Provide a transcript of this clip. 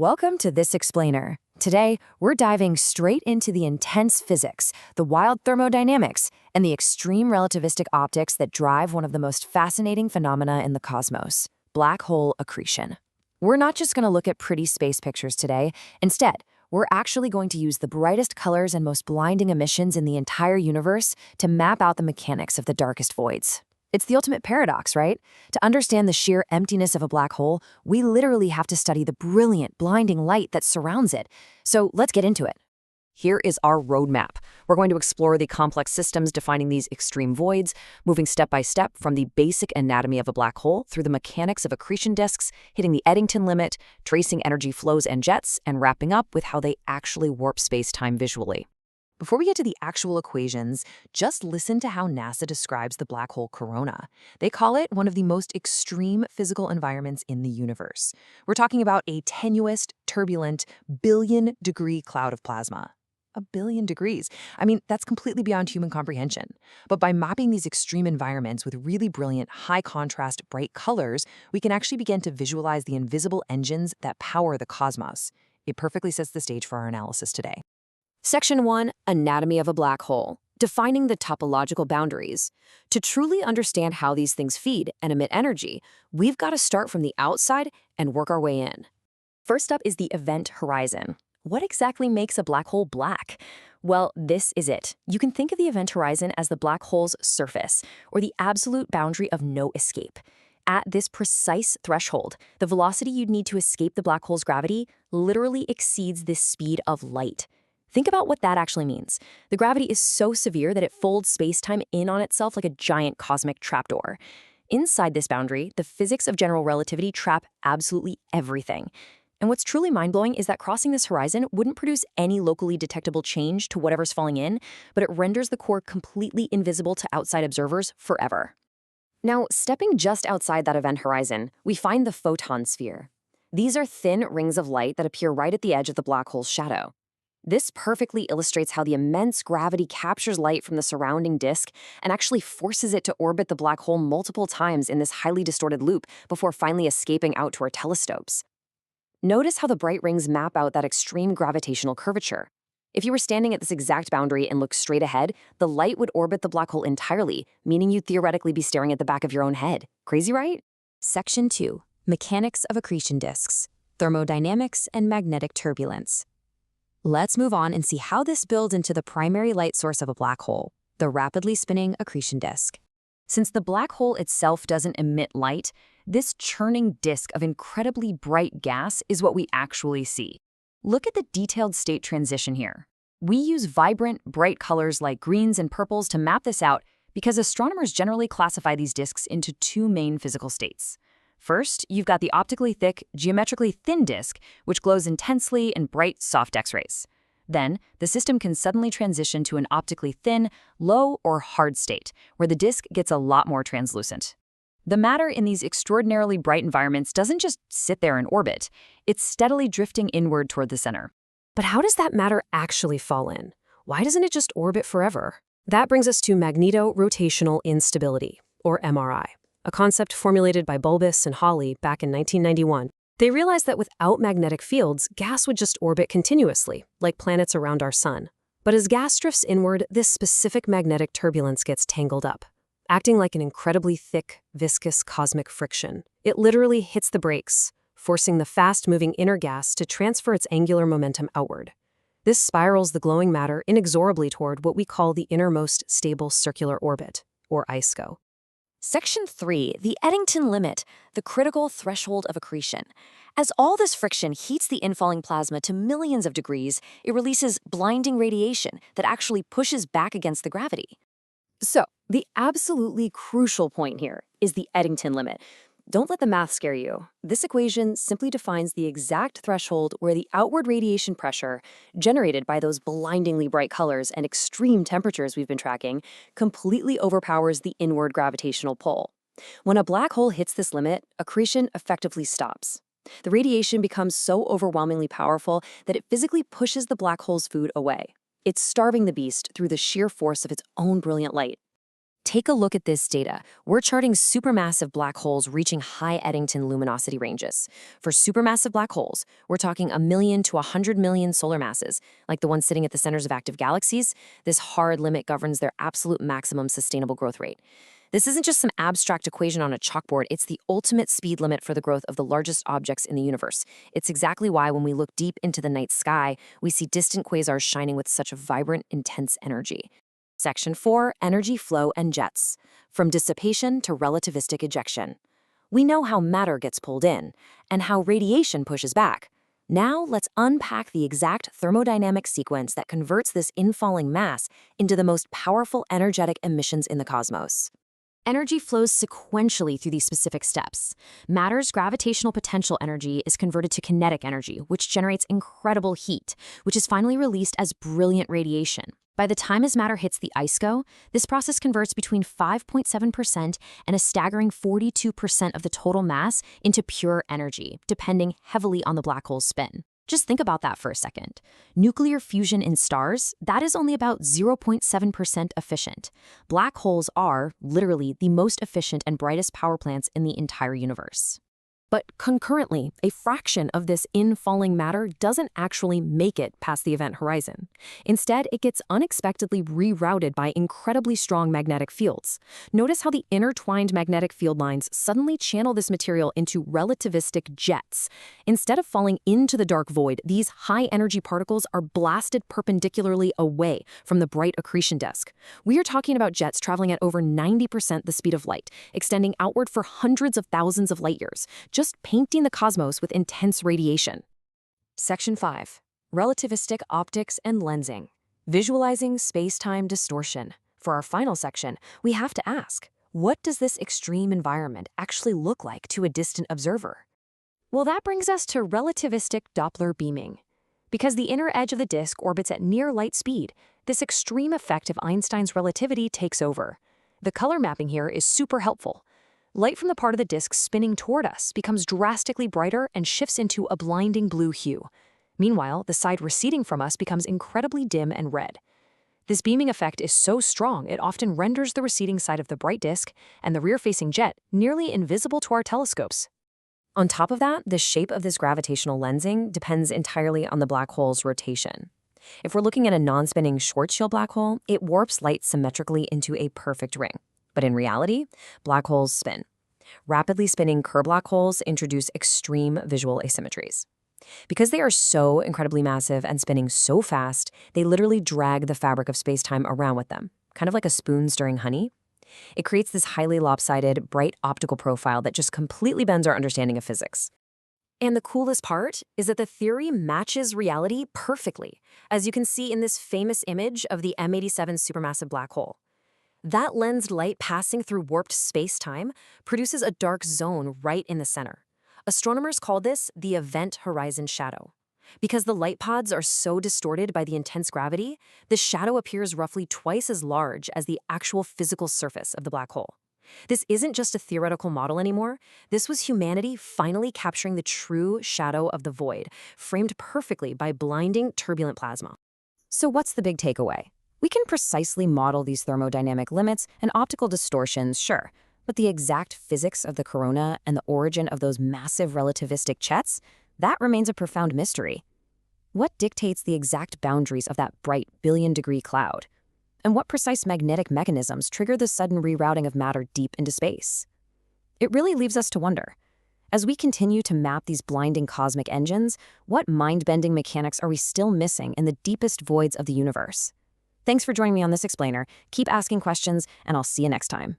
Welcome to This Explainer. Today, we're diving straight into the intense physics, the wild thermodynamics, and the extreme relativistic optics that drive one of the most fascinating phenomena in the cosmos, black hole accretion. We're not just going to look at pretty space pictures today. Instead, we're actually going to use the brightest colors and most blinding emissions in the entire universe to map out the mechanics of the darkest voids. It's the ultimate paradox, right? To understand the sheer emptiness of a black hole, we literally have to study the brilliant, blinding light that surrounds it. So let's get into it. Here is our roadmap. We're going to explore the complex systems defining these extreme voids, moving step by step from the basic anatomy of a black hole through the mechanics of accretion disks, hitting the Eddington limit, tracing energy flows and jets, and wrapping up with how they actually warp space-time visually. Before we get to the actual equations, just listen to how NASA describes the black hole corona. They call it one of the most extreme physical environments in the universe. We're talking about a tenuous, turbulent, billion-degree cloud of plasma. A billion degrees. I mean, that's completely beyond human comprehension. But by mapping these extreme environments with really brilliant, high-contrast, bright colors, we can actually begin to visualize the invisible engines that power the cosmos. It perfectly sets the stage for our analysis today. Section 1, Anatomy of a Black Hole, defining the topological boundaries. To truly understand how these things feed and emit energy, we've got to start from the outside and work our way in. First up is the event horizon. What exactly makes a black hole black? Well, this is it. You can think of the event horizon as the black hole's surface, or the absolute boundary of no escape. At this precise threshold, the velocity you'd need to escape the black hole's gravity literally exceeds the speed of light. Think about what that actually means. The gravity is so severe that it folds space-time in on itself like a giant cosmic trapdoor. Inside this boundary, the physics of general relativity trap absolutely everything. And what's truly mind-blowing is that crossing this horizon wouldn't produce any locally detectable change to whatever's falling in, but it renders the core completely invisible to outside observers forever. Now, stepping just outside that event horizon, we find the photon sphere. These are thin rings of light that appear right at the edge of the black hole's shadow. This perfectly illustrates how the immense gravity captures light from the surrounding disk and actually forces it to orbit the black hole multiple times in this highly distorted loop before finally escaping out to our telescopes. Notice how the bright rings map out that extreme gravitational curvature. If you were standing at this exact boundary and looked straight ahead, the light would orbit the black hole entirely, meaning you'd theoretically be staring at the back of your own head. Crazy, right? Section 2. Mechanics of accretion disks, thermodynamics and magnetic turbulence. Let's move on and see how this builds into the primary light source of a black hole, the rapidly spinning accretion disk. Since the black hole itself doesn't emit light, this churning disk of incredibly bright gas is what we actually see. Look at the detailed state transition here. We use vibrant, bright colors like greens and purples to map this out because astronomers generally classify these disks into two main physical states. First, you've got the optically thick, geometrically thin disk, which glows intensely in bright, soft X-rays. Then, the system can suddenly transition to an optically thin, low, or hard state, where the disk gets a lot more translucent. The matter in these extraordinarily bright environments doesn't just sit there in orbit. It's steadily drifting inward toward the center. But how does that matter actually fall in? Why doesn't it just orbit forever? That brings us to magneto-rotational instability, or MRI. A concept formulated by Bulbus and Hawley back in 1991. They realized that without magnetic fields, gas would just orbit continuously, like planets around our sun. But as gas drifts inward, this specific magnetic turbulence gets tangled up, acting like an incredibly thick, viscous cosmic friction. It literally hits the brakes, forcing the fast-moving inner gas to transfer its angular momentum outward. This spirals the glowing matter inexorably toward what we call the innermost stable circular orbit, or ISCO. Section 3, the Eddington limit, the critical threshold of accretion. As all this friction heats the infalling plasma to millions of degrees, it releases blinding radiation that actually pushes back against the gravity. So, the absolutely crucial point here is the Eddington limit. Don't let the math scare you. This equation simply defines the exact threshold where the outward radiation pressure, generated by those blindingly bright colors and extreme temperatures we've been tracking, completely overpowers the inward gravitational pull. When a black hole hits this limit, accretion effectively stops. The radiation becomes so overwhelmingly powerful that it physically pushes the black hole's food away. It's starving the beast through the sheer force of its own brilliant light. Take a look at this data. We're charting supermassive black holes reaching high Eddington luminosity ranges. For supermassive black holes, we're talking 1,000,000 to 100,000,000 solar masses, like the ones sitting at the centers of active galaxies. This hard limit governs their absolute maximum sustainable growth rate. This isn't just some abstract equation on a chalkboard, it's the ultimate speed limit for the growth of the largest objects in the universe. It's exactly why when we look deep into the night sky, we see distant quasars shining with such a vibrant, intense energy. Section 4, Energy Flow and Jets. From dissipation to relativistic ejection. We know how matter gets pulled in, and how radiation pushes back. Now let's unpack the exact thermodynamic sequence that converts this infalling mass into the most powerful energetic emissions in the cosmos. Energy flows sequentially through these specific steps. Matter's gravitational potential energy is converted to kinetic energy, which generates incredible heat, which is finally released as brilliant radiation. By the time as matter hits the ISO, this process converts between 5.7% and a staggering 42% of the total mass into pure energy, depending heavily on the black hole's spin. Just think about that for a second. Nuclear fusion in stars, that is only about 0.7% efficient. Black holes are, literally, the most efficient and brightest power plants in the entire universe. But concurrently, a fraction of this infalling matter doesn't actually make it past the event horizon. Instead, it gets unexpectedly rerouted by incredibly strong magnetic fields. Notice how the intertwined magnetic field lines suddenly channel this material into relativistic jets. Instead of falling into the dark void, these high-energy particles are blasted perpendicularly away from the bright accretion disk. We are talking about jets traveling at over 90% the speed of light, extending outward for hundreds of thousands of light years, just painting the cosmos with intense radiation. Section 5. Relativistic Optics and Lensing. Visualizing space-time distortion. For our final section, we have to ask, what does this extreme environment actually look like to a distant observer? Well, that brings us to relativistic Doppler beaming. Because the inner edge of the disk orbits at near light speed, this extreme effect of Einstein's relativity takes over. The color mapping here is super helpful. Light from the part of the disk spinning toward us becomes drastically brighter and shifts into a blinding blue hue. Meanwhile, the side receding from us becomes incredibly dim and red. This beaming effect is so strong it often renders the receding side of the bright disk and the rear-facing jet nearly invisible to our telescopes. On top of that, the shape of this gravitational lensing depends entirely on the black hole's rotation. If we're looking at a non-spinning Schwarzschild black hole, it warps light symmetrically into a perfect ring. But in reality, black holes spin. Rapidly spinning Kerr black holes introduce extreme visual asymmetries. Because they are so incredibly massive and spinning so fast, they literally drag the fabric of space-time around with them, kind of like a spoon stirring honey. It creates this highly lopsided, bright optical profile that just completely bends our understanding of physics. And the coolest part is that the theory matches reality perfectly, as you can see in this famous image of the M87 supermassive black hole. That lensed light passing through warped space-time produces a dark zone right in the center. Astronomers call this the event horizon shadow. Because the light pods are so distorted by the intense gravity, the shadow appears roughly twice as large as the actual physical surface of the black hole. This isn't just a theoretical model anymore. This was humanity finally capturing the true shadow of the void, framed perfectly by blinding turbulent plasma. So what's the big takeaway? We can precisely model these thermodynamic limits and optical distortions, sure, but the exact physics of the corona and the origin of those massive relativistic jets, that remains a profound mystery. What dictates the exact boundaries of that bright billion-degree cloud? And what precise magnetic mechanisms trigger the sudden rerouting of matter deep into space? It really leaves us to wonder. As we continue to map these blinding cosmic engines, what mind-bending mechanics are we still missing in the deepest voids of the universe? Thanks for joining me on this explainer. Keep asking questions, and I'll see you next time.